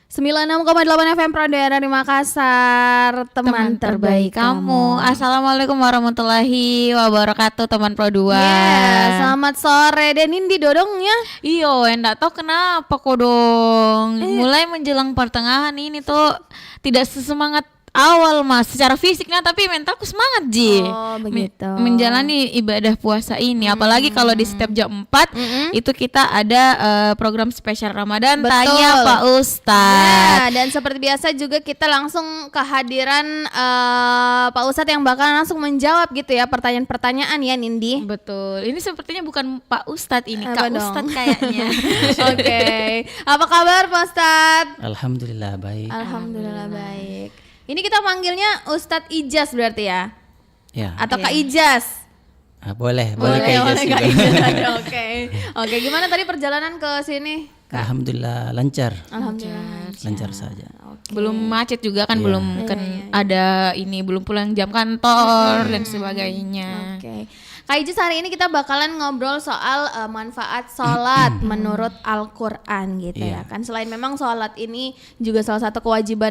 96,8 FM Prodera dari Makassar, teman terbaik kamu. Assalamualaikum warahmatullahi wabarakatuh, teman Pro 2. Selamat sore. Dan Nindi dodongnya. Iyo, enggak tahu kenapa kok dong. Mulai menjelang pertengahan ini tuh tidak sesemangat awal Mas, secara fisiknya, tapi mentalku semangat Ji. Oh begitu. Menjalani ibadah puasa ini, apalagi kalau di setiap jam 4 itu kita ada program spesial Ramadan. Betul. Tanya Pak Ustadz. Ya, dan seperti biasa juga kita langsung kehadiran Pak Ustadz yang bakal langsung menjawab gitu ya pertanyaan-pertanyaan ya Nindi. Betul. Ini sepertinya bukan Pak Ustadz ini, Apa Kak dong? Ustadz kayaknya. Oke. Apa kabar Pak Ustadz? Alhamdulillah baik. Alhamdulillah baik. Ini kita manggilnya Ustadz Ijaz berarti ya? Ya, Atau Kak Ijaz? boleh Boleh Kak Ijaz Kak juga. Ijaz aja, oke. Oke, gimana tadi perjalanan ke sini? Alhamdulillah lancar. Alhamdulillah. Lancar saja. Belum macet juga kan, Iya. belum kan ada ini, belum pulang jam kantor dan sebagainya. Oke. Kak Ijaz, hari ini kita bakalan ngobrol soal manfaat sholat menurut Al-Quran gitu ya Iya. kan. Selain memang sholat ini juga salah satu kewajiban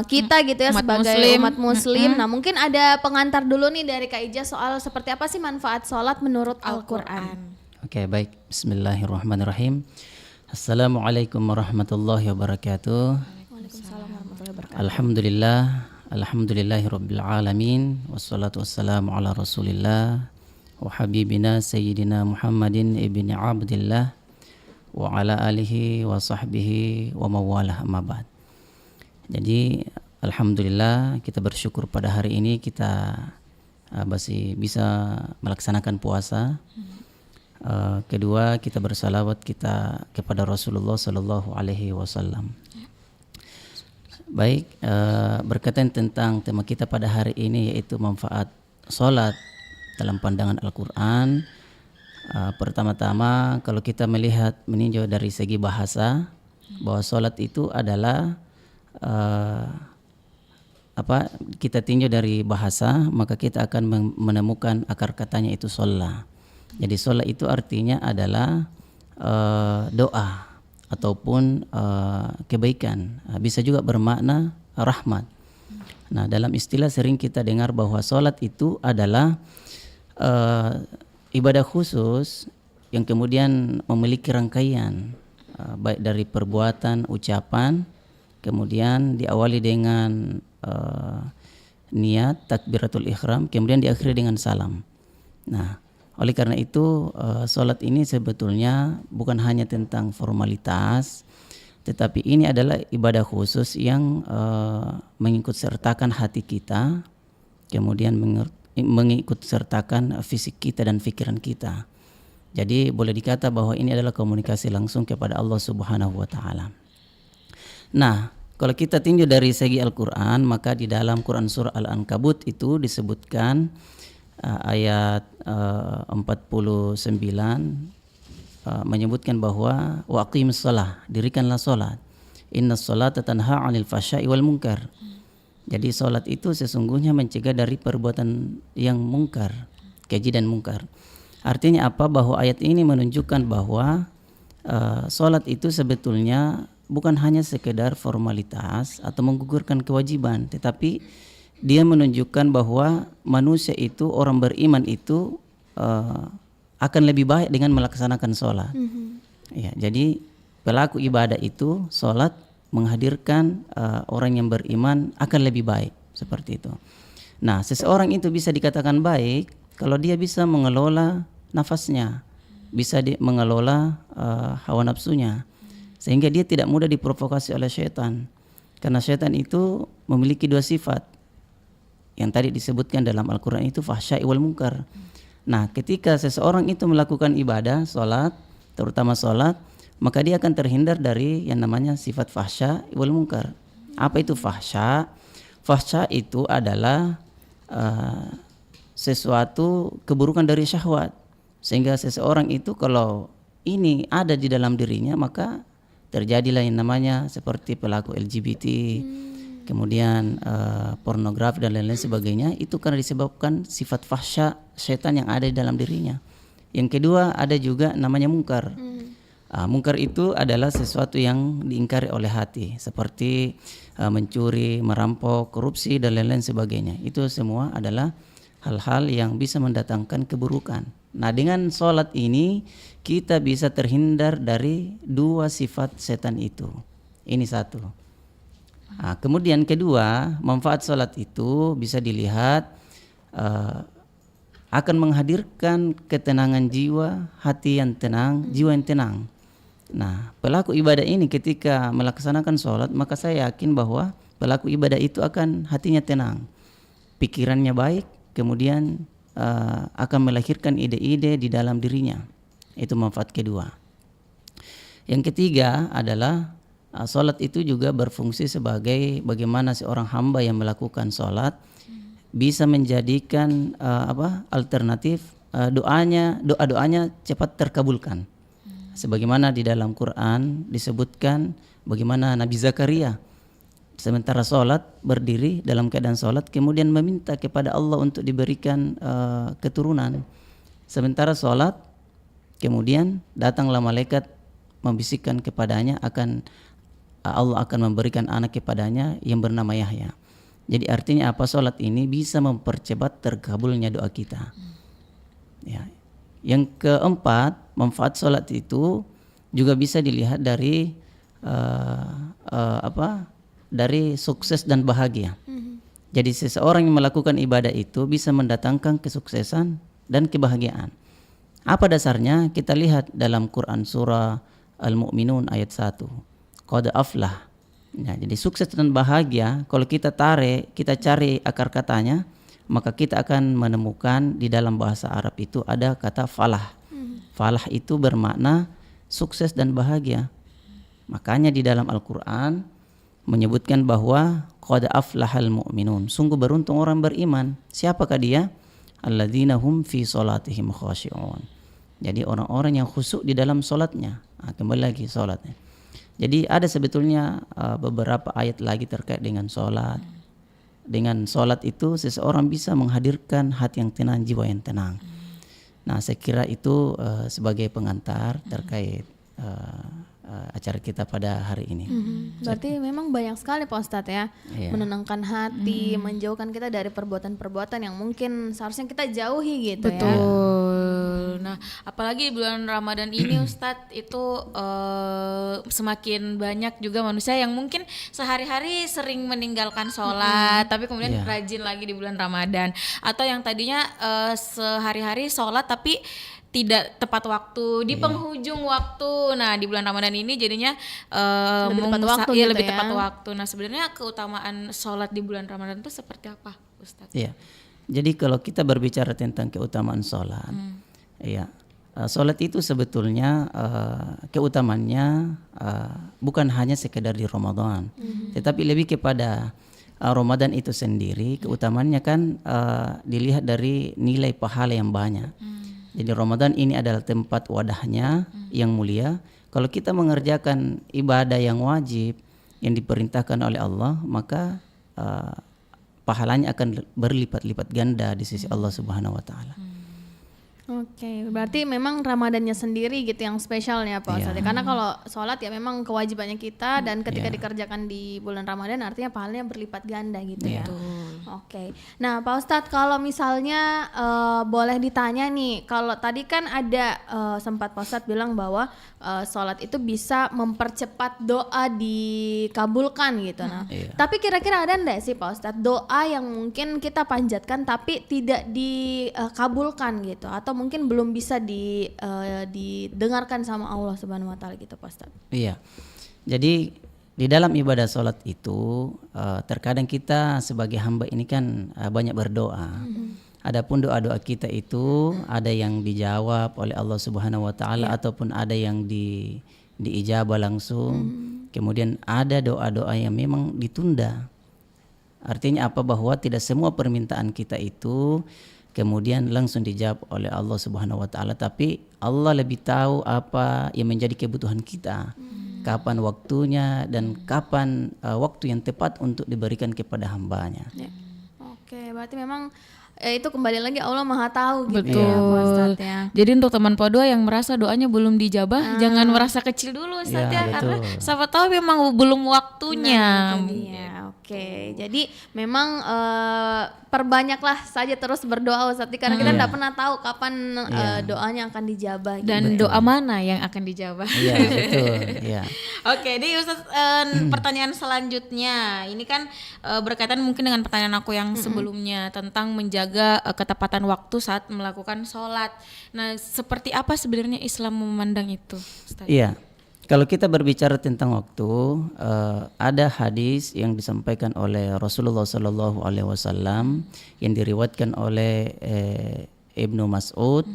kita gitu ya Umat sebagai muslim. umat muslim. Nah mungkin ada pengantar dulu nih dari Kak Ijaz soal seperti apa sih manfaat sholat menurut Al-Quran. Oke, baik. Bismillahirrahmanirrahim. Assalamualaikum warahmatullahi wabarakatuh. Waalaikumsalam warahmatullahi wabarakatuh. Alhamdulillahirabbil alamin wassalatu wassalamu ala Rasulillah wa habibina sayyidina Muhammadin ibni Abdillah wa ala alihi wa sahbihi wa mawalah amma ba'd. Jadi alhamdulillah kita bersyukur pada hari ini kita masih bisa melaksanakan puasa. Kedua, kita bersalawat kita kepada Rasulullah sallallahu alaihi wasallam. Baik, berkaitan tentang tema kita pada hari ini yaitu manfaat salat dalam pandangan Al-Qur'an. Pertama-tama kalau kita meninjau dari segi bahasa bahwa salat itu adalah kita tinjau dari bahasa, maka kita akan menemukan akar katanya itu sholla. Jadi sholla itu artinya adalah doa ataupun kebaikan. Bisa juga bermakna rahmat. Nah, dalam istilah sering kita dengar bahwa sholat itu adalah ibadah khusus yang kemudian memiliki rangkaian baik dari perbuatan, ucapan, kemudian diawali dengan niat takbiratul ihram, kemudian diakhiri dengan salam. Nah, oleh karena itu sholat ini sebetulnya bukan hanya tentang formalitas, tetapi ini adalah ibadah khusus yang mengikut sertakan hati kita, kemudian mengikut sertakan fisik kita dan pikiran kita. Jadi boleh dikata bahwa ini adalah komunikasi langsung kepada Allah Subhanahu wa taala. Nah, kalau kita tinjau dari segi Al-Qur'an, maka di dalam Quran surah Al-Ankabut itu disebutkan ayat 49 menyebutkan bahwa waqimus shalah, dirikanlah salat. Innas sholata tanha 'anil fahsya'i wal munkar. Jadi salat itu sesungguhnya mencegah dari perbuatan yang mungkar, keji dan mungkar. Artinya apa? Bahwa ayat ini menunjukkan bahwa salat itu sebetulnya bukan hanya sekedar formalitas atau menggugurkan kewajiban, tetapi dia menunjukkan bahwa manusia itu, orang beriman itu akan lebih baik dengan melaksanakan sholat. Ya, jadi pelaku ibadah itu sholat menghadirkan orang yang beriman akan lebih baik, seperti itu. Nah, seseorang itu bisa dikatakan baik kalau dia bisa mengelola nafasnya, bisa mengelola hawa nafsunya, sehingga dia tidak mudah diprovokasi oleh syaitan. Karena syaitan itu memiliki dua sifat yang tadi disebutkan dalam Al-Quran itu fahsya'i wal munkar. Nah, ketika seseorang itu melakukan ibadah, sholat, terutama sholat, maka dia akan terhindar dari yang namanya sifat fahsya'i wal munkar. Apa itu fahsya? Fahsya itu adalah sesuatu keburukan dari syahwat, sehingga seseorang itu kalau ini ada di dalam dirinya, maka terjadilah yang namanya seperti pelaku LGBT, kemudian pornografi dan lain-lain sebagainya. Itu karena disebabkan sifat fahsya setan yang ada di dalam dirinya. Yang kedua ada juga namanya mungkar. Mungkar itu adalah sesuatu yang diingkari oleh hati, seperti mencuri, merampok, korupsi dan lain-lain sebagainya. Itu semua adalah hal-hal yang bisa mendatangkan keburukan. Nah, dengan sholat ini kita bisa terhindar dari dua sifat setan itu. Ini satu. Kemudian kedua, manfaat sholat itu bisa dilihat akan menghadirkan ketenangan jiwa, hati yang tenang, jiwa yang tenang. Nah, pelaku ibadah ini ketika melaksanakan sholat, maka saya yakin bahwa pelaku ibadah itu akan hatinya tenang, pikirannya baik, kemudian akan melahirkan ide-ide di dalam dirinya. Itu manfaat kedua. Yang ketiga adalah sholat itu juga berfungsi sebagai bagaimana seorang hamba yang melakukan sholat bisa menjadikan alternatif doa-doanya cepat terkabulkan. Sebagaimana di dalam Quran disebutkan bagaimana Nabi Zakaria sementara sholat berdiri dalam keadaan sholat kemudian meminta kepada Allah untuk diberikan keturunan. Sementara sholat kemudian datanglah malaikat membisikkan kepadanya Allah akan memberikan anak kepadanya yang bernama Yahya. Jadi artinya apa? Sholat ini bisa mempercepat terkabulnya doa kita. Ya. Yang keempat, manfaat sholat itu juga bisa dilihat dari dari sukses dan bahagia. Jadi seseorang yang melakukan ibadah itu bisa mendatangkan kesuksesan dan kebahagiaan. Apa dasarnya? Kita lihat dalam Quran surah Al-Mu'minun ayat 1. Qad aflah. Nah, jadi sukses dan bahagia kalau kita cari akar katanya, maka kita akan menemukan di dalam bahasa Arab itu ada kata falah. Falah itu bermakna sukses dan bahagia. Makanya di dalam Al-Quran menyebutkan bahwa qad aflahal mu'minun. Sungguh beruntung orang beriman. Siapakah dia? Alladzina hum fi salatihim khashi'un. Jadi orang-orang yang khusyuk di dalam salatnya. Kembali lagi salatnya. Jadi ada sebetulnya beberapa ayat lagi terkait dengan salat. Dengan salat itu seseorang bisa menghadirkan hati yang tenang, jiwa yang tenang. Nah, saya kira itu sebagai pengantar terkait acara kita pada hari ini. Berarti memang banyak sekali Pak Ustadz ya, Iya. menenangkan hati, menjauhkan kita dari perbuatan-perbuatan yang mungkin seharusnya kita jauhi gitu ya. Betul. Nah, apalagi di bulan Ramadan ini Ustadz itu semakin banyak juga manusia yang mungkin sehari-hari sering meninggalkan sholat, tapi kemudian rajin lagi di bulan Ramadan, atau yang tadinya sehari-hari sholat tapi tidak tepat waktu di penghujung waktu. Nah, di bulan Ramadan ini jadinya Lebih tepat waktu gitu lebih ya. tepat waktu. Nah, sebenarnya keutamaan sholat di bulan Ramadan itu seperti apa, Ustadz? Iya. Jadi kalau kita berbicara tentang keutamaan sholat, sholat itu sebetulnya keutamannya bukan hanya sekedar di Ramadan, tetapi lebih kepada Ramadan itu sendiri. Keutamannya kan dilihat dari nilai pahala yang banyak. Jadi Ramadan ini adalah tempat wadahnya yang mulia. Kalau kita mengerjakan ibadah yang wajib yang diperintahkan oleh Allah, maka pahalanya akan berlipat-lipat ganda di sisi Allah Subhanahu wa taala. Oke, berarti memang Ramadannya sendiri gitu yang spesialnya Pak Ustadz. Karena kalau sholat ya memang kewajibannya kita dan ketika dikerjakan di bulan Ramadan artinya pahalanya berlipat ganda gitu ya. Oke. Nah Pak Ustadz, kalau misalnya boleh ditanya nih, kalau tadi kan ada sempat Pak Ustadz bilang bahwa sholat itu bisa mempercepat doa dikabulkan gitu. Nah, tapi kira-kira ada enggak sih Pak Ustadz doa yang mungkin kita panjatkan tapi tidak dikabulkan gitu, atau mungkin belum bisa didengarkan sama Allah Subhanahu wa taala gitu Pak Ustadz? Iya. Jadi di dalam ibadah sholat itu terkadang kita sebagai hamba ini kan banyak berdoa. Adapun doa-doa kita itu ada yang dijawab oleh Allah Subhanahu wa taala ataupun ada yang diijabah langsung. Kemudian ada doa-doa yang memang ditunda. Artinya apa? Bahwa tidak semua permintaan kita itu kemudian langsung dijawab oleh Allah Subhanahu wa taala, tapi Allah lebih tahu apa yang menjadi kebutuhan kita. Kapan waktunya dan kapan waktu yang tepat untuk diberikan kepada hambanya. Oke, berarti memang itu kembali lagi Allah Maha tahu gitu Betul. ya Pak Ustadz ya. Jadi untuk teman Podua yang merasa doanya belum dijabah, jangan merasa kecil dulu Ustadz Ya, karena betul. siapa tahu memang belum waktunya. Nah, itu dia. Oke, jadi memang perbanyaklah saja terus berdoa Ustadz karena kita tidak pernah tahu kapan doanya akan dijabah. Dan doa mana yang akan dijabah? Iya, betul. Iya. Oke, ini Ustadz pertanyaan selanjutnya. Ini kan berkaitan mungkin dengan pertanyaan aku yang sebelumnya tentang menjaga ketepatan waktu saat melakukan sholat. Nah, seperti apa sebenarnya Islam memandang itu, Ustadz? Iya. Kalau kita berbicara tentang waktu, ada hadis yang disampaikan oleh Rasulullah Sallallahu Alaihi Wasallam yang diriwayatkan oleh Ibnu Mas'ud.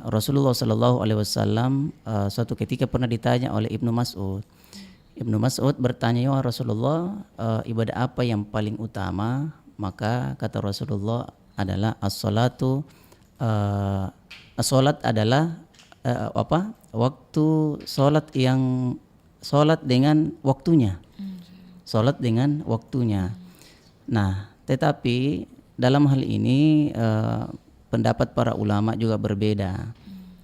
Rasulullah Sallallahu Alaihi Wasallam suatu ketika pernah ditanya oleh Ibnu Mas'ud. Ibnu Mas'ud bertanya, ya Rasulullah, ibadah apa yang paling utama? Maka kata Rasulullah adalah as-salatu. As-salat adalah waktu sholat yang sholat dengan waktunya, sholat dengan waktunya. Nah, tetapi dalam hal ini pendapat para ulama juga berbeda.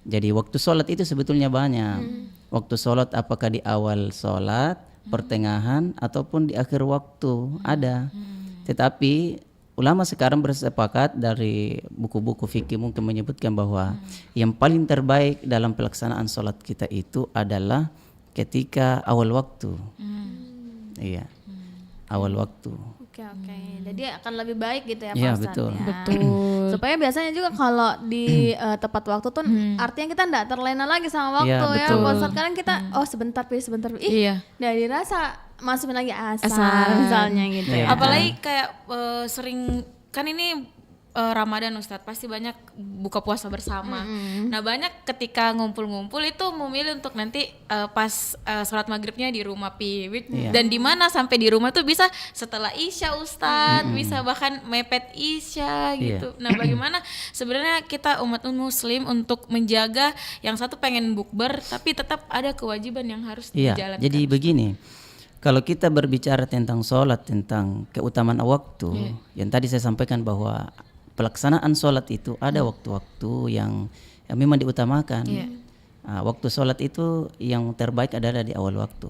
Jadi waktu sholat itu sebetulnya banyak. Waktu sholat apakah di awal sholat, pertengahan, ataupun di akhir waktu ada. Tetapi ulama sekarang bersepakat dari buku-buku fikih mungkin menyebutkan bahwa yang paling terbaik dalam pelaksanaan sholat kita itu adalah ketika awal waktu. Iya, awal waktu. Oke. Jadi akan lebih baik gitu ya Pak Iya, Ustadz betul. ya. Betul. Supaya biasanya juga kalau di tepat waktu tuh artinya kita enggak terlena lagi sama waktu Iya, ya betul. Pak Ustadz. Kadang kita sebentar. Iya. Udah dirasa masukin lagi asar misalnya gitu Iya. ya. Apalagi kayak sering kan ini Ramadan Ustadz pasti banyak buka puasa bersama. Nah banyak ketika ngumpul-ngumpul itu memilih untuk nanti pas sholat maghribnya di rumah piwik dan di mana sampai di rumah tuh bisa setelah isya Ustadz, bisa bahkan mepet isya gitu. Nah bagaimana sebenarnya kita umat muslim untuk menjaga yang satu pengen bukber tapi tetap ada kewajiban yang harus Iya, dijalankan. jadi begini. Kalau kita berbicara tentang sholat, tentang keutamaan waktu, yang tadi saya sampaikan bahwa pelaksanaan sholat itu ada waktu-waktu yang memang diutamakan. Waktu sholat itu yang terbaik adalah di awal waktu.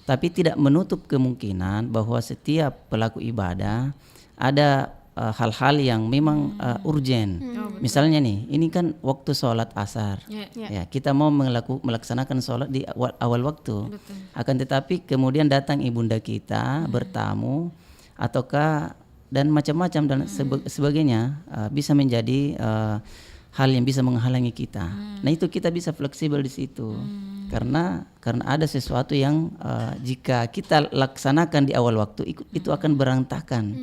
Tapi tidak menutup kemungkinan bahwa setiap pelaku ibadah ada hal-hal yang memang urgen. Misalnya nih, ini kan waktu sholat asar. Ya, kita mau melaksanakan sholat di awal waktu. Akan tetapi kemudian datang ibunda kita bertamu ataukah dan macam-macam dan sebagainya bisa menjadi hal yang bisa menghalangi kita. Nah itu kita bisa fleksibel di situ karena ada sesuatu yang jika kita laksanakan di awal waktu itu akan berantakan.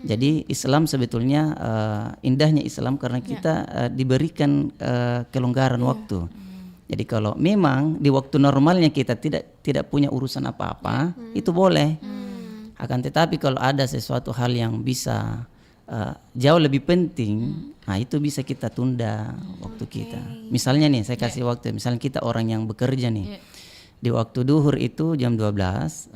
Jadi Islam sebetulnya indahnya Islam karena kita diberikan kelonggaran waktu. Jadi kalau memang di waktu normalnya kita tidak punya urusan apa-apa itu boleh. Akan tetapi kalau ada sesuatu hal yang bisa jauh lebih penting, nah itu bisa kita tunda waktu kita. Misalnya nih saya kasih waktu, misalnya kita orang yang bekerja nih. Di waktu duhur itu jam 12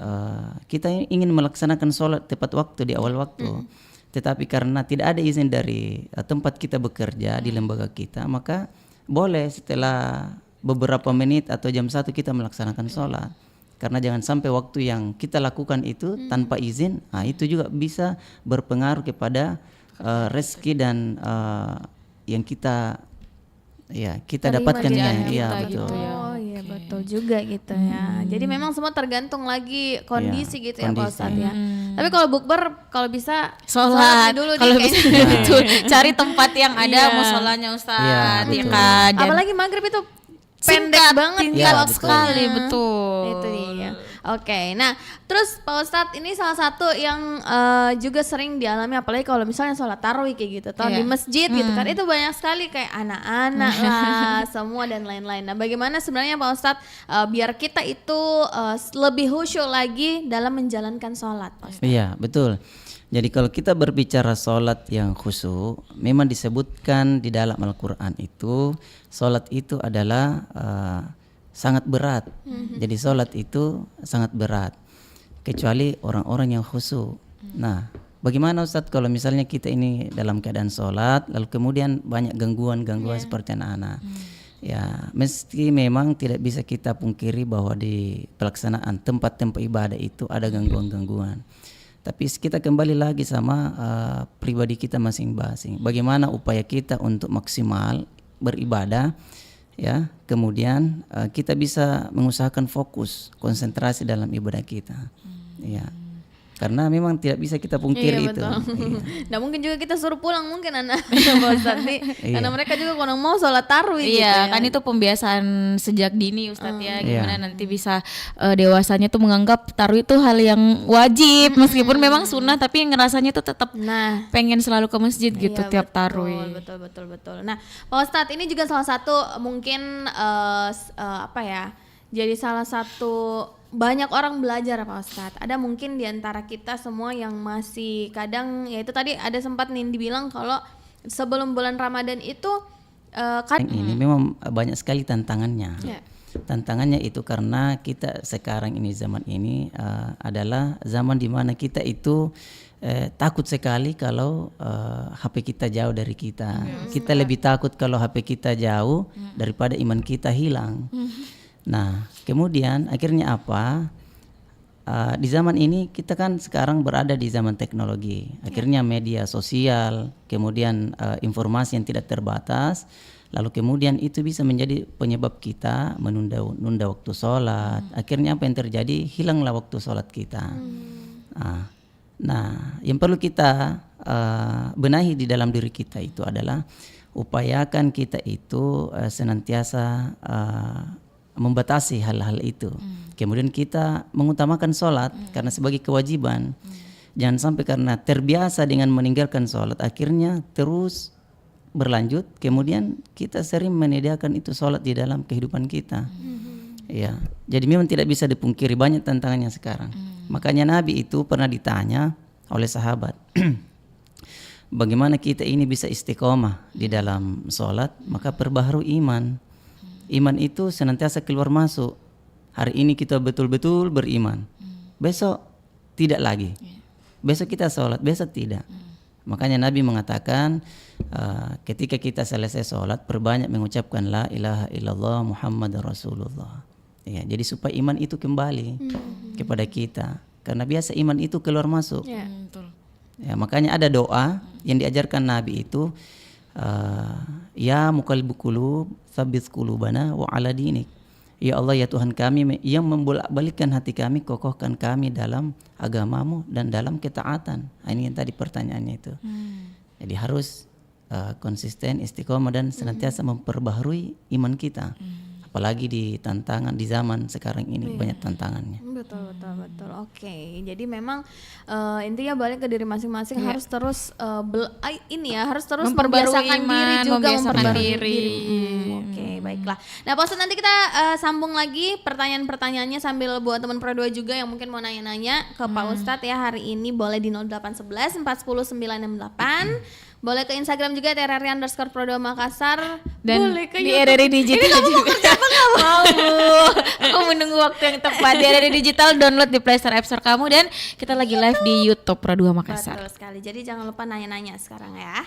kita ingin melaksanakan sholat tepat waktu di awal waktu. Tetapi karena tidak ada izin dari tempat kita bekerja di lembaga kita, maka boleh setelah beberapa menit atau jam 1 kita melaksanakan sholat. Karena jangan sampai waktu yang kita lakukan itu tanpa izin, nah itu juga bisa berpengaruh kepada rezeki dan yang kita dapatkan ya, betul. Gitu ya. Oh iya betul juga gitu ya. Jadi memang semua tergantung lagi kondisi gitu ya Pak kondisi. Ustadz ya. Tapi kalau bukber kalau bisa Sholat dulu kalau nih bisa kayaknya. betul cari tempat yang ada musolanya Ustadz Iya, ya betul. kan. Dan Apalagi maghrib itu pendek singkat, banget Iya, ya betul. sekali betul. Itu dia. Oke, nah terus Pak Ustadz ini salah satu yang juga sering dialami apalagi kalau misalnya sholat tarawih kayak gitu, atau di masjid gitu kan, itu banyak sekali kayak anak-anak lah, semua dan lain-lain. Nah bagaimana sebenarnya Pak Ustadz biar kita itu lebih khusyuk lagi dalam menjalankan sholat Pak Ustadz? Iya, betul. Jadi kalau kita berbicara sholat yang khusyuk, memang disebutkan di dalam Al-Quran itu sholat itu adalah sangat berat. Jadi sholat itu sangat berat, kecuali orang-orang yang khusyuk. Nah, Bagaimana Ustadz kalau misalnya kita ini dalam keadaan sholat, lalu kemudian banyak gangguan-gangguan seperti anak-anak. Ya, meski memang tidak bisa kita pungkiri bahwa di pelaksanaan tempat-tempat ibadah itu ada gangguan-gangguan. Tapi kita kembali lagi sama pribadi kita masing-masing. Bagaimana upaya kita untuk maksimal beribadah, ya. Kemudian kita bisa mengusahakan fokus, konsentrasi dalam ibadah kita. Ya. Karena memang tidak bisa kita pungkiri itu. Iya. Nah mungkin juga kita suruh pulang mungkin anak Pak Ustadz nih. Karena mereka juga kurang mau sholat tarawih gitu ya. Kan itu pembiasaan sejak dini Ustadz ya. Gimana nanti bisa dewasanya tuh menganggap tarawih itu hal yang wajib meskipun memang sunnah, tapi ngerasanya tuh tetap pengen selalu ke masjid gitu tiap tarawih. Betul. Nah Pak Ustadz ini juga salah satu mungkin apa ya, jadi salah satu banyak orang belajar Pak Ustadz. Ada mungkin di antara kita semua yang masih kadang, ya itu tadi ada sempat nih dibilang kalau sebelum bulan Ramadan itu ini memang banyak sekali tantangannya. Tantangannya itu karena kita sekarang ini zaman ini adalah zaman di mana kita itu takut sekali kalau HP kita jauh dari kita. Kita lebih takut kalau HP kita jauh daripada iman kita hilang. Nah, kemudian akhirnya apa? Di zaman ini kita kan sekarang berada di zaman teknologi. Akhirnya media sosial, kemudian informasi yang tidak terbatas, lalu kemudian itu bisa menjadi penyebab kita menunda waktu sholat. Akhirnya apa yang terjadi? Hilanglah waktu sholat kita. Nah, yang perlu kita benahi di dalam diri kita itu adalah upayakan kita itu senantiasa membatasi hal-hal itu. Kemudian kita mengutamakan sholat karena sebagai kewajiban. Jangan sampai karena terbiasa dengan meninggalkan sholat akhirnya terus berlanjut. Kemudian kita sering menyediakan itu sholat di dalam kehidupan kita. Ya, jadi memang tidak bisa dipungkiri banyak tantangannya sekarang. Makanya Nabi itu pernah ditanya oleh sahabat, bagaimana kita ini bisa istiqomah di dalam sholat? Maka perbaharui iman. Iman itu senantiasa keluar masuk. Hari ini kita betul-betul beriman. Besok tidak lagi. Besok kita sholat, besok tidak. Makanya Nabi mengatakan ketika kita selesai sholat, perbanyak mengucapkan la ilaha illallah Muhammad Rasulullah. Ya, jadi supaya iman itu kembali kepada kita. Karena biasa iman itu keluar masuk. Ya, makanya ada doa yang diajarkan Nabi itu, ya muqallibul qulub tsabbit qulubana wa ala dinik. Ya Allah, ya Tuhan kami yang membolak-balikkan hati kami, kokohkan kami dalam agamamu dan dalam ketaatan. Ini yang tadi pertanyaannya itu. Jadi harus konsisten, istiqomah dan senantiasa memperbaharui iman kita. Apalagi di zaman sekarang ini banyak tantangannya. Betul. Oke. Jadi memang intinya balik ke diri masing-masing, harus terus harus terus membiasakan diri juga, membiasakan diri. Oke, baiklah. Nah, Pak Ustadz, nanti kita sambung lagi pertanyaan-pertanyaannya sambil buat teman Pro 2 juga yang mungkin mau nanya-nanya ke Pak Ustadz ya hari ini, boleh di 0811 410 968. Boleh ke Instagram juga @RRI_Pro2 Makassar, dan boleh ke di YouTube. RRI Digital juga. Mau. Aku menunggu waktu yang tepat. Di RRI Digital, download di Play Store, App Store kamu, dan kita lagi live di YouTube Pro2 Makassar. Betul sekali. Jadi jangan lupa nanya-nanya sekarang ya.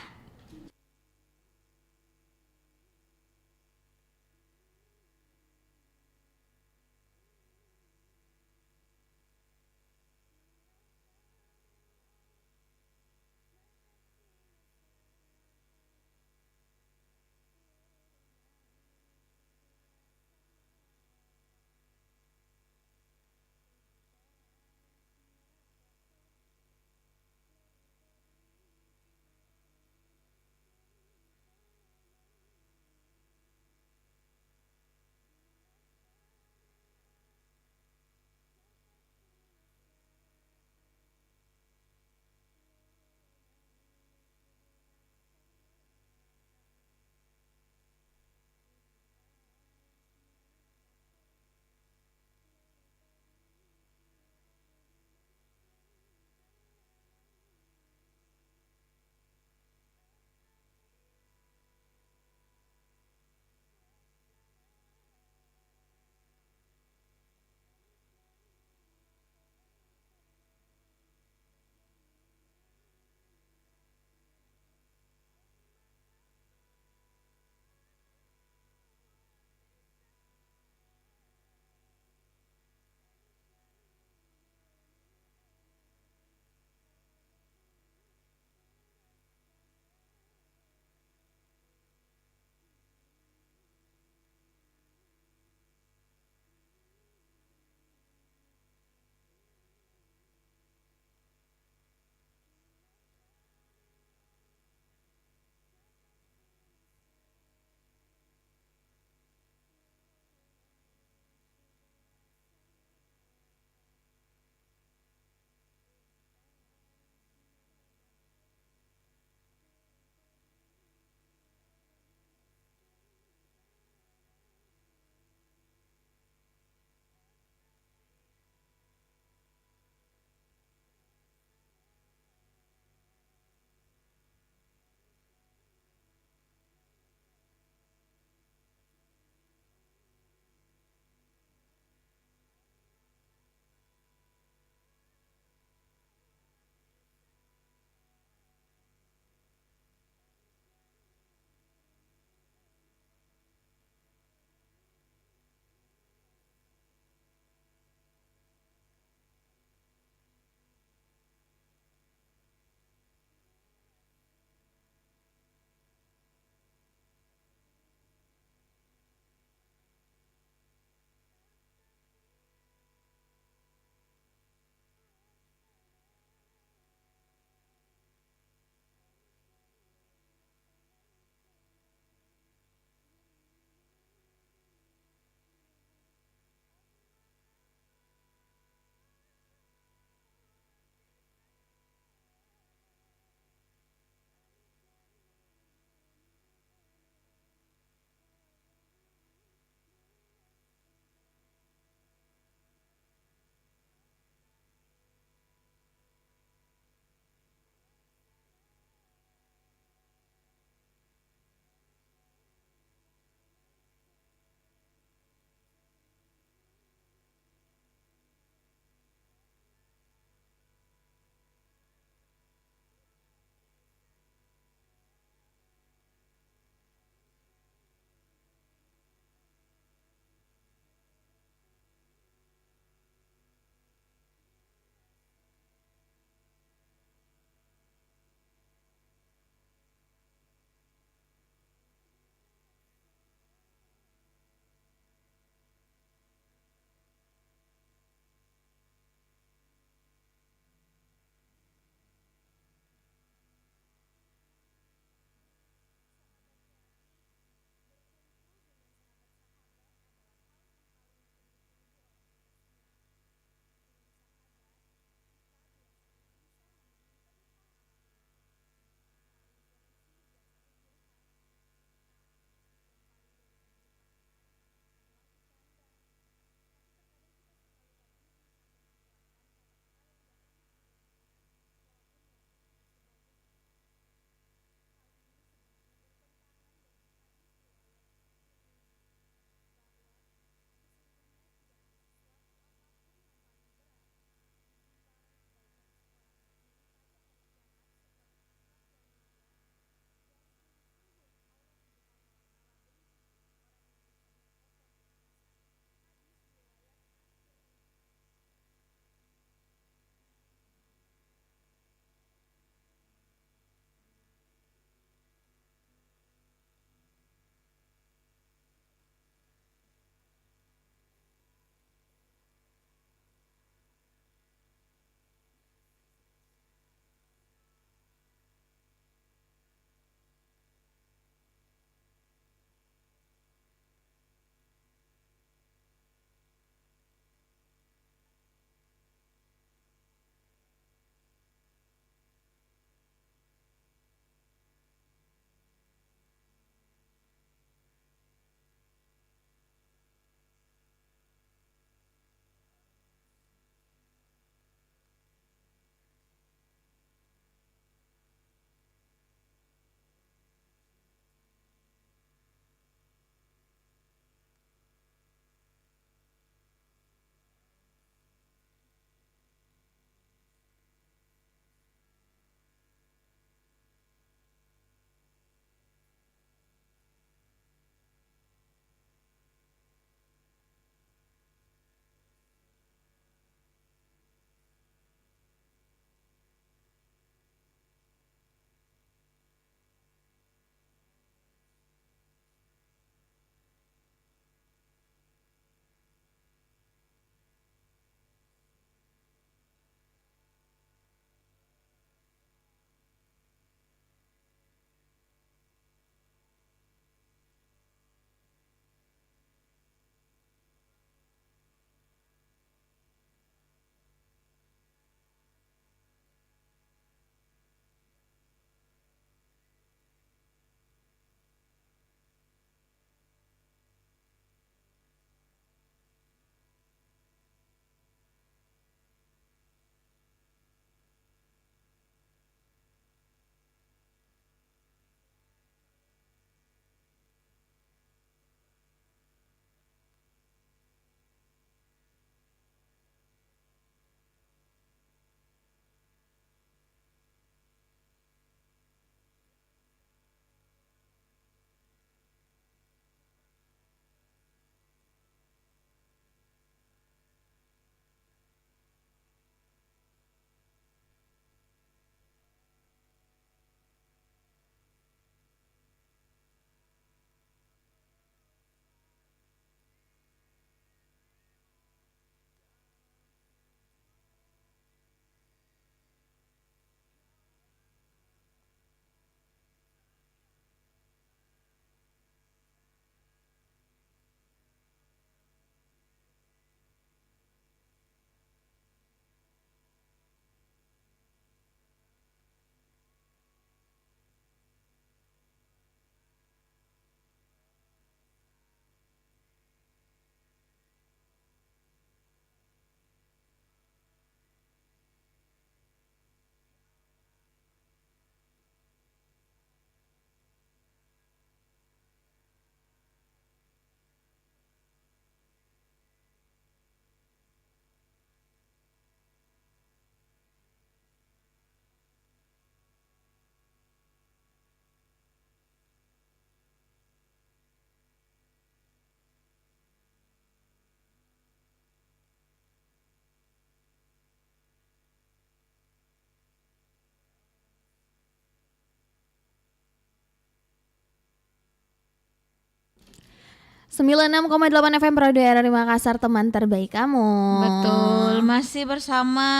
96,8 FM Radio RRI Makassar, teman terbaik kamu. Betul, masih bersama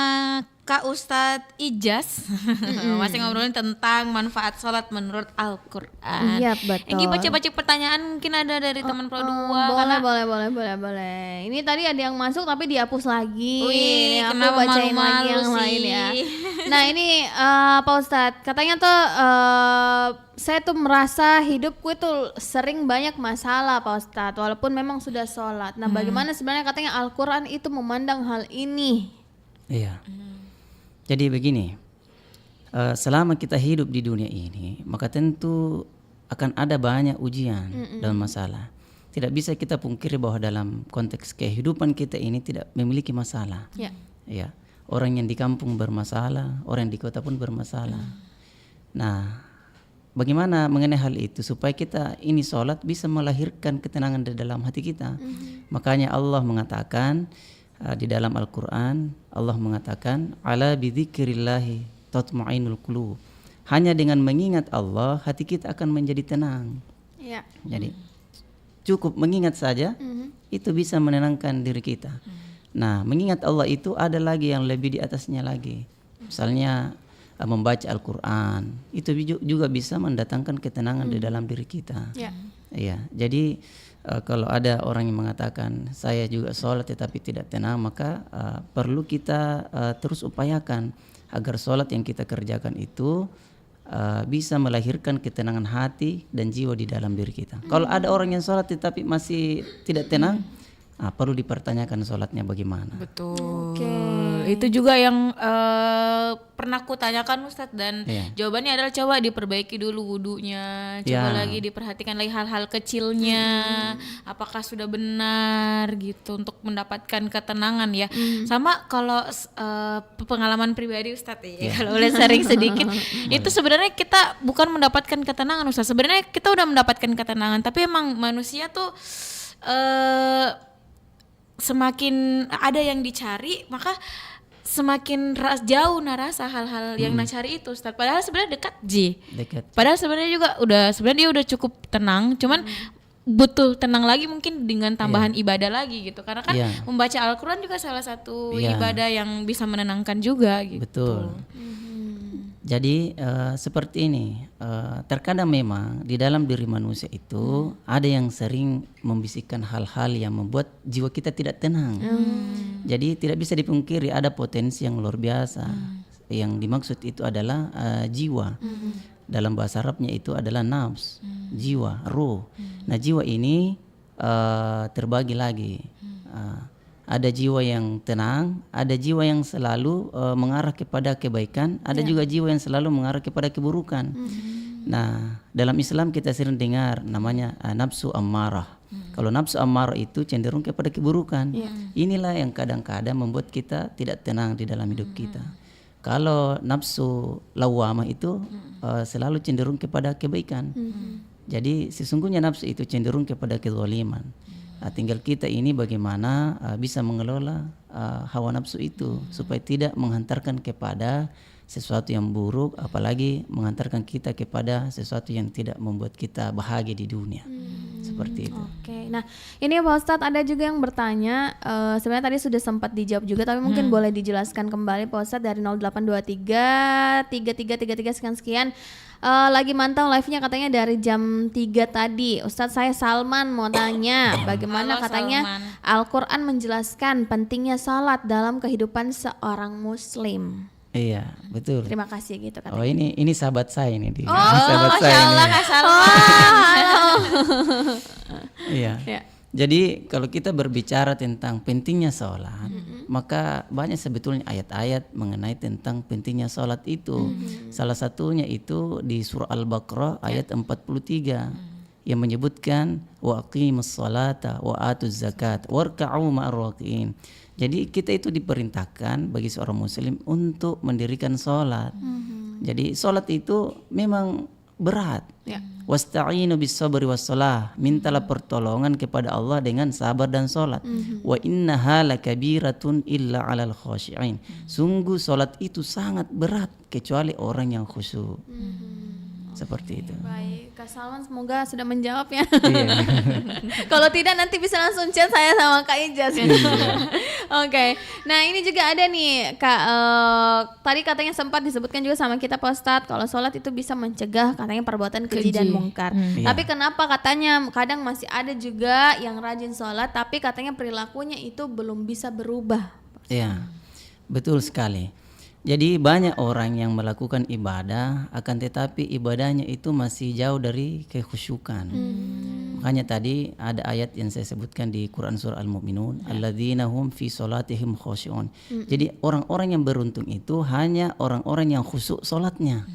Kak Ustadz Ijaz. Masih ngobrolin tentang manfaat sholat menurut Al-Quran. Iya, betul. Enggi baca-baca pertanyaan mungkin ada dari teman Pro 2. Boleh. Ini tadi ada yang masuk tapi dihapus lagi. Wih, Ini aku kenapa bacain malu-malu lagi yang sih? lain ya. Nah ini Pak Ustadz, katanya tuh saya tuh merasa hidupku itu sering banyak masalah Pak Ustadz, walaupun memang sudah sholat. Nah bagaimana sebenarnya katanya Al-Quran itu memandang hal ini? Iya. Jadi begini, selama kita hidup di dunia ini, maka tentu akan ada banyak ujian dan masalah. Tidak bisa kita pungkiri bahwa dalam konteks kehidupan kita ini tidak memiliki masalah. Ya. Ya, orang yang di kampung bermasalah, orang yang di kota pun bermasalah. Nah, bagaimana mengenai hal itu supaya kita ini sholat bisa melahirkan ketenangan di dalam hati kita. Makanya Allah mengatakan di dalam Al-Quran, Allah mengatakan ala bidzikrillahi tatma'innul qulub. Hanya dengan mengingat Allah hati kita akan menjadi tenang. Ya. Jadi cukup mengingat saja itu bisa menenangkan diri kita. Nah, mengingat Allah itu ada lagi yang lebih di atasnya lagi. Misalnya membaca Al-Quran itu juga bisa mendatangkan ketenangan di dalam diri kita. Ya. Iya, jadi kalau ada orang yang mengatakan saya juga sholat tetapi tidak tenang, maka perlu kita terus upayakan agar sholat yang kita kerjakan itu bisa melahirkan ketenangan hati dan jiwa di dalam diri kita. Kalau ada orang yang sholat tetapi masih tidak tenang, perlu dipertanyakan sholatnya bagaimana. Betul. Itu juga yang pernah ku tanyakan Ustadz, dan jawabannya adalah coba diperbaiki dulu wudunya, coba lagi diperhatikan lagi hal-hal kecilnya, apakah sudah benar gitu untuk mendapatkan ketenangan ya. Sama kalau pengalaman pribadi Ustadz ya, kalau boleh sharing sedikit, itu sebenarnya kita bukan mendapatkan ketenangan Ustadz, sebenarnya kita udah mendapatkan ketenangan, tapi emang manusia tuh semakin ada yang dicari maka semakin jauh rasa hal-hal yang cari itu Ustaz. Padahal sebenarnya dekat. Padahal sebenarnya juga dia udah cukup tenang, cuman butuh tenang lagi mungkin dengan tambahan ibadah lagi gitu. Karena kan membaca Al-Quran juga salah satu ibadah yang bisa menenangkan juga gitu. Betul. Jadi seperti ini, terkadang memang di dalam diri manusia itu ada yang sering membisikkan hal-hal yang membuat jiwa kita tidak tenang. Jadi tidak bisa dipungkiri ada potensi yang luar biasa. Yang dimaksud itu adalah jiwa. Dalam bahasa Arabnya itu adalah nafs, jiwa, ruh. Nah jiwa ini terbagi lagi. Ada jiwa yang tenang, ada jiwa yang selalu mengarah kepada kebaikan, ada juga jiwa yang selalu mengarah kepada keburukan. Nah, dalam Islam kita sering dengar namanya nafsu ammarah. Kalau nafsu ammarah itu cenderung kepada keburukan. Inilah yang kadang-kadang membuat kita tidak tenang di dalam hidup kita. Kalau nafsu lawamah itu selalu cenderung kepada kebaikan. Jadi sesungguhnya nafsu itu cenderung kepada kezaliman. Tinggal kita ini bagaimana bisa mengelola hawa nafsu itu supaya tidak menghantarkan kepada sesuatu yang buruk, apalagi menghantarkan kita kepada sesuatu yang tidak membuat kita bahagia di dunia. Seperti itu. Oke. Nah, ini Pak Ustadz ada juga yang bertanya, sebenarnya tadi sudah sempat dijawab juga, tapi mungkin boleh dijelaskan kembali Pak Ustadz dari 0823 3333 sekian. Lagi mantau live-nya katanya dari jam 3 tadi. Ustadz, saya Salman mau tanya, bagaimana katanya Al-Quran menjelaskan pentingnya salat dalam kehidupan seorang muslim. Iya, betul. Terima kasih gitu katanya. Oh, ini sahabat saya ini dia. Sahabat saya Allah, Kak Salman. Iya. Jadi kalau kita berbicara tentang pentingnya sholat, maka banyak sebetulnya ayat-ayat mengenai tentang pentingnya sholat itu. Salah satunya itu di surah Al-Baqarah ayat 43 yang menyebutkan wa aqimus sholata wa atuz zakat warka'u ma'ar raki'in. Jadi kita itu diperintahkan bagi seorang muslim untuk mendirikan sholat. Jadi sholat itu memang berat. Wasta'inu bis sabri was shalah, mintalah pertolongan kepada Allah dengan sabar dan salat. Wa innaha lakabiratun illa 'alal khashi'in. Sungguh salat itu sangat berat kecuali orang yang khusyuk. Seperti itu. Baik, Kak Salman semoga sudah menjawab ya. Iya. Kalau tidak nanti bisa langsung chat saya sama Kak Ijaz. Oke. Nah ini juga ada nih Kak, tadi katanya sempat disebutkan juga sama kita Pak Ustadz kalau sholat itu bisa mencegah katanya perbuatan keji dan mungkar. Tapi kenapa katanya kadang masih ada juga yang rajin sholat tapi katanya perilakunya itu belum bisa berubah. Iya, betul sekali. Jadi banyak orang yang melakukan ibadah akan tetapi ibadahnya itu masih jauh dari kekhusyukan. Makanya tadi ada ayat yang saya sebutkan di Quran surah Al-Mu'minun, alladzina hum fi sholatihim khushu'un. Jadi orang-orang yang beruntung itu hanya orang-orang yang khusyuk sholatnya.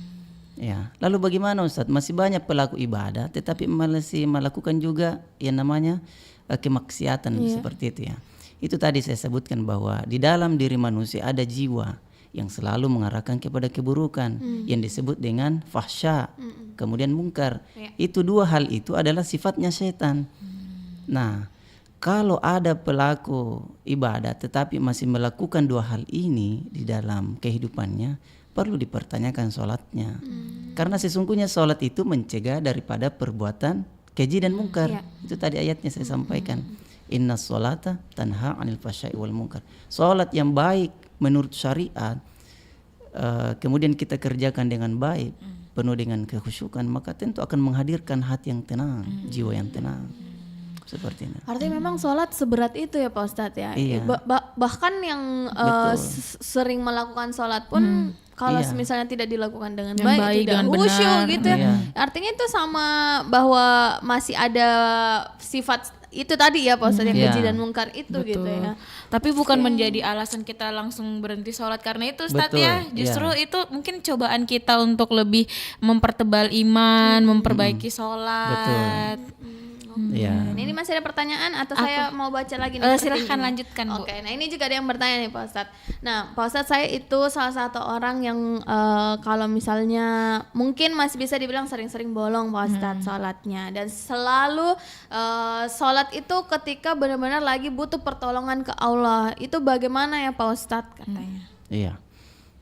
Ya. Lalu bagaimana Ustaz? Masih banyak pelaku ibadah tetapi masih melakukan juga yang namanya kemaksiatan seperti itu ya. Itu tadi saya sebutkan bahwa di dalam diri manusia ada jiwa yang selalu mengarahkan kepada keburukan yang disebut dengan fahsya, kemudian mungkar. Itu dua hal itu adalah sifatnya setan. Nah, kalau ada pelaku ibadah tetapi masih melakukan dua hal ini di dalam kehidupannya, perlu dipertanyakan sholatnya. Karena sesungguhnya sholat itu mencegah daripada perbuatan keji dan mungkar. Itu tadi ayatnya saya sampaikan. Inna sholata tanha anil fahsya'i wal munkar. Sholat yang baik menurut syariat, kemudian kita kerjakan dengan baik, penuh dengan kekhusyukan, maka tentu akan menghadirkan hati yang tenang, jiwa yang tenang. Seperti ini. Artinya memang sholat seberat itu ya Pak Ustadz ya. Iya. Bahkan yang sering melakukan sholat pun kalau misalnya tidak dilakukan dengan baik, tidak khusyuk gitu ya. Artinya itu sama bahwa masih ada sifat itu tadi ya Pak Ustadz yang keji dan mungkar itu gitu ya. Tapi bukan menjadi alasan kita langsung berhenti sholat karena itu Ustadz ya. Justru itu mungkin cobaan kita untuk lebih mempertebal iman, memperbaiki sholat. Ya. Ini masih ada pertanyaan atau saya mau baca lagi nih? Silahkan lanjutkan Bu. Oke, nah ini juga ada yang bertanya nih Pak Ustadz. Nah Pak Ustadz, saya itu salah satu orang yang kalau misalnya mungkin masih bisa dibilang sering-sering bolong Pak Ustadz sholatnya. Dan selalu sholat itu ketika benar-benar lagi butuh pertolongan ke Allah. Itu bagaimana ya Pak Ustadz katanya? Iya.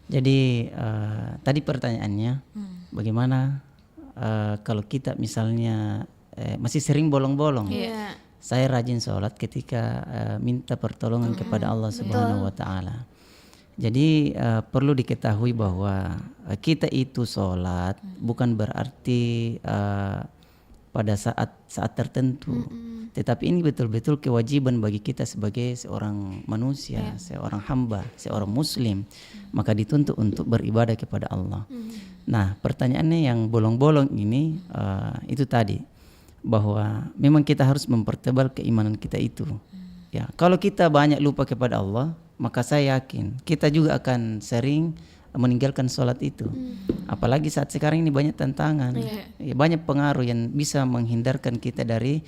Jadi tadi pertanyaannya bagaimana kalau kita misalnya masih sering bolong-bolong. Saya rajin sholat ketika minta pertolongan kepada Allah Subhanahu wa Ta'ala. Jadi perlu diketahui bahwa kita itu sholat bukan berarti pada saat tertentu, tetapi ini betul-betul kewajiban bagi kita sebagai seorang manusia, seorang hamba, seorang muslim, maka dituntut untuk beribadah kepada Allah. Nah, pertanyaannya yang bolong-bolong ini itu tadi, bahwa memang kita harus mempertebal keimanan kita itu. Ya, kalau kita banyak lupa kepada Allah, maka saya yakin kita juga akan sering meninggalkan sholat itu. Apalagi saat sekarang ini banyak tantangan, ya, banyak pengaruh yang bisa menghindarkan kita dari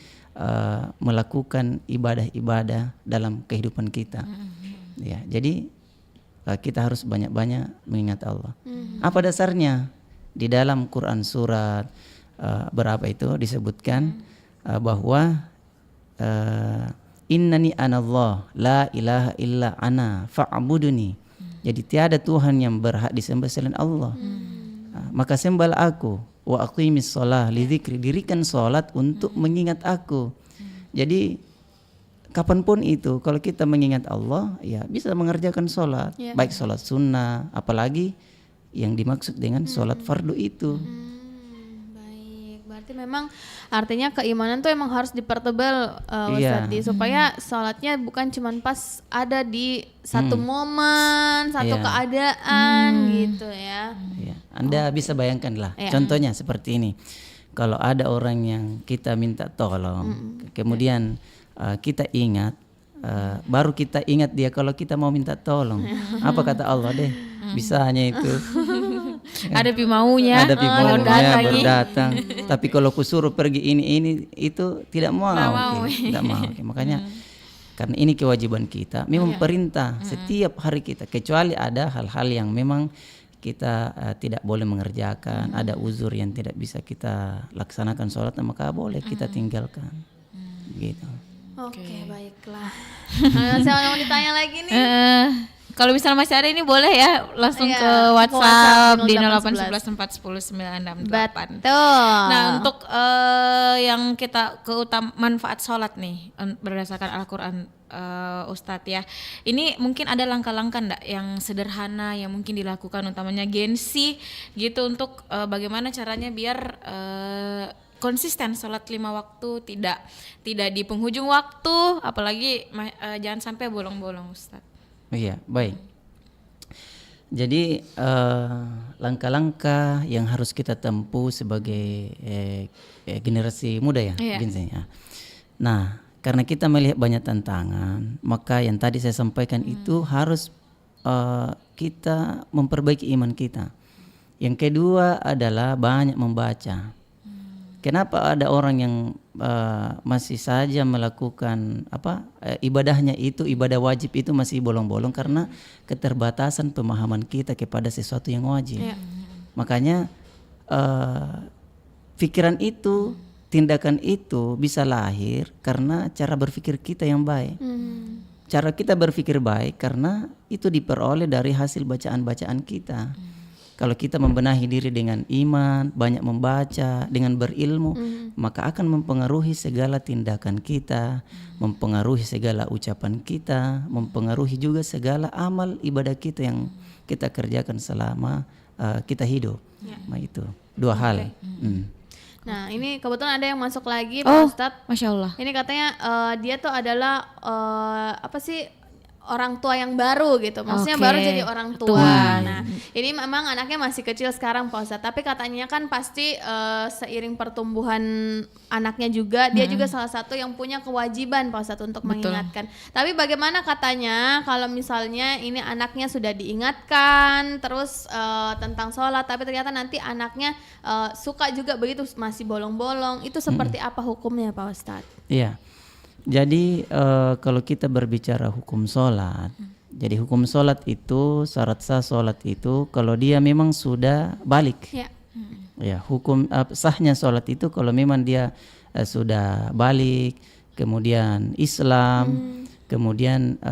melakukan ibadah-ibadah dalam kehidupan kita. Ya, jadi kita harus banyak-banyak mengingat Allah. Apa dasarnya? Di dalam Quran surat berapa itu disebutkan bahwa innani anallah la ilaha illa ana fa'buduni. Jadi tiada Tuhan yang berhak disembah selain Allah. Maka sembahlah aku, wa aqimis shalah li dzikri, dirikan salat untuk mengingat aku. Jadi kapanpun itu kalau kita mengingat Allah ya bisa mengerjakan salat, baik salat sunnah apalagi yang dimaksud dengan salat fardu itu. Berarti memang artinya keimanan tuh emang harus dipertebal Ustadz, supaya sholatnya bukan cuma pas ada di satu momen, satu keadaan gitu ya. Anda bisa bayangkan lah, contohnya seperti ini. Kalau ada orang yang kita minta tolong, kemudian kita ingat, baru kita ingat dia kalau kita mau minta tolong. Apa kata Allah deh? Bisanya itu. Ada maunya, baru datang. Tapi kalau kusuruh pergi ini itu tidak mau. Tidak mau. Makanya karena ini kewajiban kita, memang perintah setiap hari kita, kecuali ada hal-hal yang memang kita tidak boleh mengerjakan, ada uzur yang tidak bisa kita laksanakan sholat, maka boleh kita tinggalkan. Gitu. Oke, baiklah. Saya mau ditanya lagi nih. Kalau misalnya masih ada ini boleh ya langsung Iya, ke ke WhatsApp WhatsApp di 0811 0811 410 968. Betul. Nah, untuk yang kita manfaat sholat nih berdasarkan Al-Quran, Ustadz ya. Ini mungkin ada langkah-langkah enggak yang sederhana yang mungkin dilakukan utamanya Gensi gitu untuk bagaimana caranya biar konsisten sholat 5 waktu, tidak di penghujung waktu, apalagi jangan sampai bolong-bolong, Ustadz. Iya, baik. Jadi langkah-langkah yang harus kita tempuh sebagai generasi muda ya, Iya. Gensi ya. Nah, karena kita melihat banyak tantangan, maka yang tadi saya sampaikan itu harus kita memperbaiki iman kita. Yang kedua adalah banyak membaca. Kenapa ada orang yang masih saja melakukan ibadahnya itu, ibadah wajib itu masih bolong-bolong karena keterbatasan pemahaman kita kepada sesuatu yang wajib. Makanya pikiran itu, tindakan itu bisa lahir karena cara berpikir kita yang baik. Cara kita berpikir baik karena itu diperoleh dari hasil bacaan-bacaan kita. Kalau kita membenahi diri dengan iman, banyak membaca, dengan berilmu, maka akan mempengaruhi segala tindakan kita, mempengaruhi segala ucapan kita, mempengaruhi juga segala amal ibadah kita yang kita kerjakan selama kita hidup. Nah, itu dua hal. Nah, ini kebetulan ada yang masuk lagi, Pak Ustadz. Masya Allah. Ini katanya dia tuh adalah orang tua yang baru gitu, maksudnya Oke. baru jadi orang tua. Tua. Nah, ini memang anaknya masih kecil sekarang, Pak Ustadz. Tapi katanya kan pasti seiring pertumbuhan anaknya juga, dia juga salah satu yang punya kewajiban, Pak Ustadz, untuk mengingatkan. Tapi bagaimana katanya kalau misalnya ini anaknya sudah diingatkan terus tentang sholat, tapi ternyata nanti anaknya suka juga begitu, masih bolong-bolong, itu seperti apa hukumnya, Pak Ustadz? Iya. Jadi kalau kita berbicara hukum sholat, jadi hukum sholat itu syarat sah sholat itu kalau dia memang sudah balik. Ya. Ya, hukum sahnya sholat itu kalau memang dia sudah balik, kemudian Islam, kemudian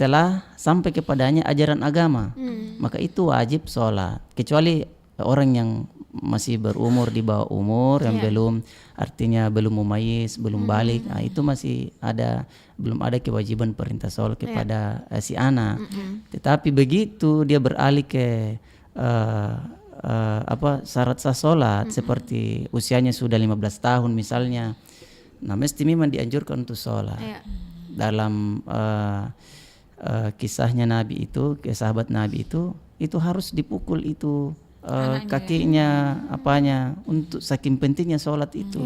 telah sampai kepadanya ajaran agama, maka itu wajib sholat. Kecuali orang yang masih berumur di bawah umur yang belum, artinya belum mumayyiz, belum balik, itu masih belum ada kewajiban perintah sholat kepada si anak. Tetapi begitu dia beralih ke syarat sah sholat seperti usianya sudah 15 tahun misalnya, nah mesti memang dianjurkan untuk sholat. Dalam kisahnya Nabi itu, sahabat Nabi itu harus dipukul itu kakinya, apanya, untuk saking pentingnya sholat itu.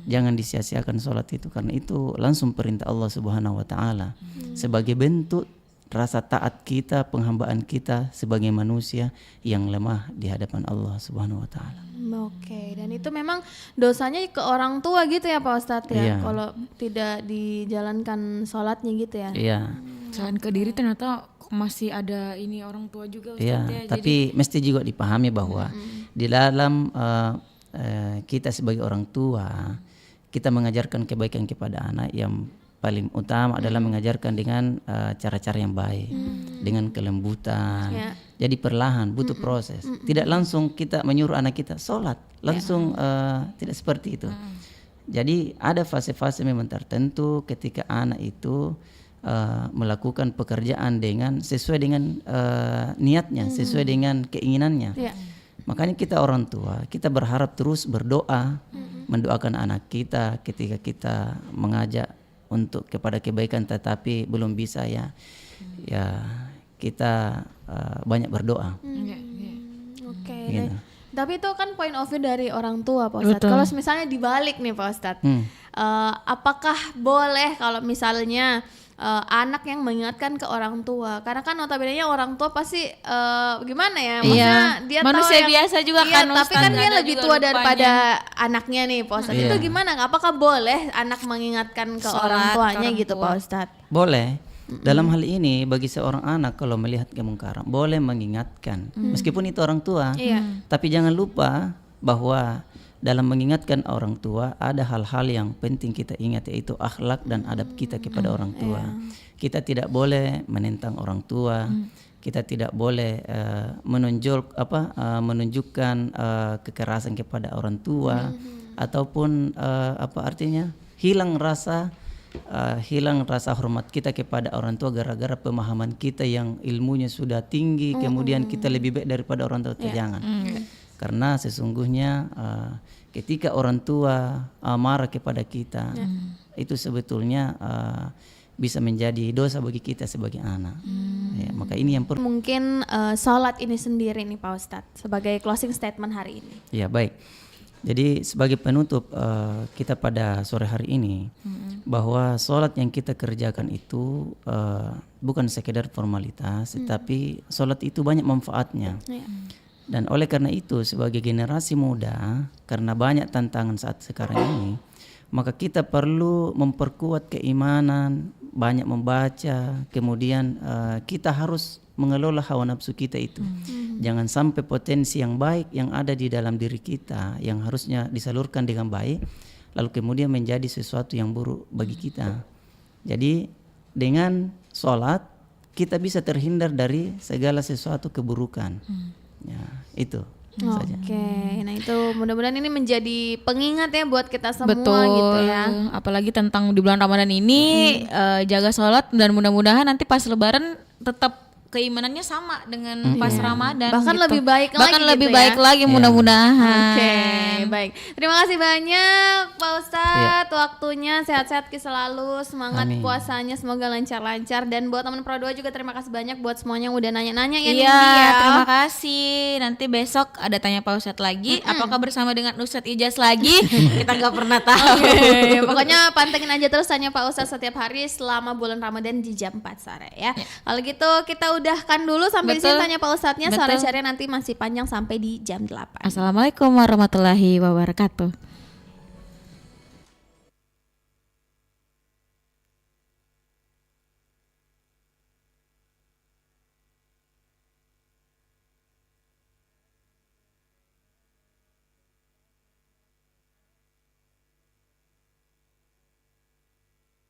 Jangan disia-siakan sholat itu, karena itu langsung perintah Allah Subhanahu wa Ta'ala sebagai bentuk rasa taat kita, penghambaan kita sebagai manusia yang lemah di hadapan Allah Subhanahu wa Ta'ala. Oke, dan itu memang dosanya ke orang tua gitu ya, Pak Ustadz ya, Iya. kalau tidak dijalankan sholatnya gitu ya. Iya. Selain ke diri ternyata masih ada ini orang tua juga, Ustadz Iya, ya. tapi mesti juga dipahami bahwa di dalam kita sebagai orang tua, kita mengajarkan kebaikan kepada anak, yang paling utama adalah mengajarkan dengan cara-cara yang baik, dengan kelembutan. Jadi perlahan, butuh proses. Tidak langsung kita menyuruh anak kita sholat, langsung tidak seperti itu. Jadi ada fase-fase memang tertentu ketika anak itu melakukan pekerjaan dengan sesuai dengan niatnya, sesuai dengan keinginannya. Makanya kita orang tua, kita berharap terus berdoa, mendoakan anak kita ketika kita mengajak untuk kepada kebaikan, tetapi belum bisa ya kita banyak berdoa. Oke. Gitu. Tapi itu kan point of view dari orang tua, Pak Ustadz. Kalau misalnya dibalik nih, Pak Ustadz, apakah boleh kalau misalnya anak yang mengingatkan ke orang tua? Karena kan notabene orang tua pasti gimana ya? Maksudnya dia manusia tahu biasa juga kan, tapi Ustadz, kan dia ada lebih juga tua lupanya. daripada anaknya nih, Pak Ustadz. Itu gimana? Apakah boleh anak mengingatkan ke orang Sholat, tuanya orang gitu, tua. Pak Ustadz? Boleh. Dalam hal ini bagi seorang anak kalau melihat kemungkaran boleh mengingatkan, meskipun itu orang tua. Tapi jangan lupa bahwa dalam mengingatkan orang tua ada hal-hal yang penting kita ingat, yaitu akhlak dan adab kita kepada orang tua. Kita tidak boleh menentang orang tua, kita tidak boleh menunjukkan kekerasan kepada orang tua ataupun apa artinya hilang rasa hormat kita kepada orang tua gara-gara pemahaman kita yang ilmunya sudah tinggi, kemudian kita lebih baik daripada orang tua. Jangan. Karena sesungguhnya ketika orang tua marah kepada kita, itu sebetulnya bisa menjadi dosa bagi kita sebagai anak. Ya, maka ini yang mungkin sholat ini sendiri nih Pak Ustadz sebagai closing statement hari ini. Ya, baik. Jadi sebagai penutup kita pada sore hari ini, bahwa sholat yang kita kerjakan itu bukan sekedar formalitas, tetapi sholat itu banyak manfaatnya. Dan oleh karena itu sebagai generasi muda, karena banyak tantangan saat sekarang ini, maka kita perlu memperkuat keimanan, banyak membaca, kemudian kita harus mengelola hawa nafsu kita itu. Jangan sampai potensi yang baik yang ada di dalam diri kita yang harusnya disalurkan dengan baik lalu kemudian menjadi sesuatu yang buruk bagi kita. Jadi dengan sholat kita bisa terhindar dari segala sesuatu keburukan. Ya, itu. Oke, nah itu mudah-mudahan ini menjadi pengingat ya buat kita semua. Betul, gitu ya. Apalagi tentang di bulan Ramadan ini jaga sholat dan mudah-mudahan nanti pas Lebaran tetap keimanannya sama dengan pas Ramadan. Bahkan gitu. lebih baik lagi. Bahkan lebih gitu baik ya. lagi mudah-mudahan. Oke, baik. Terima kasih banyak Pak Ustadz waktunya, sehat-sehat selalu, semangat puasanya semoga lancar-lancar, dan buat teman Pro 2 juga terima kasih banyak buat semuanya yang udah nanya-nanya ya. Iya, terima kasih. Nanti besok ada tanya Pak Ustadz lagi, apakah bersama dengan Ustadz Ijaz lagi? Kita nggak pernah tahu. Pokoknya pantengin aja terus tanya Pak Ustadz setiap hari selama bulan Ramadan di jam 4 sore ya. Kalau gitu kita udahkan dulu sampai di sini tanya Pak Ustadznya. Sore-sore nanti masih panjang sampai di jam 8. Assalamualaikum warahmatullahi wabarakatuh.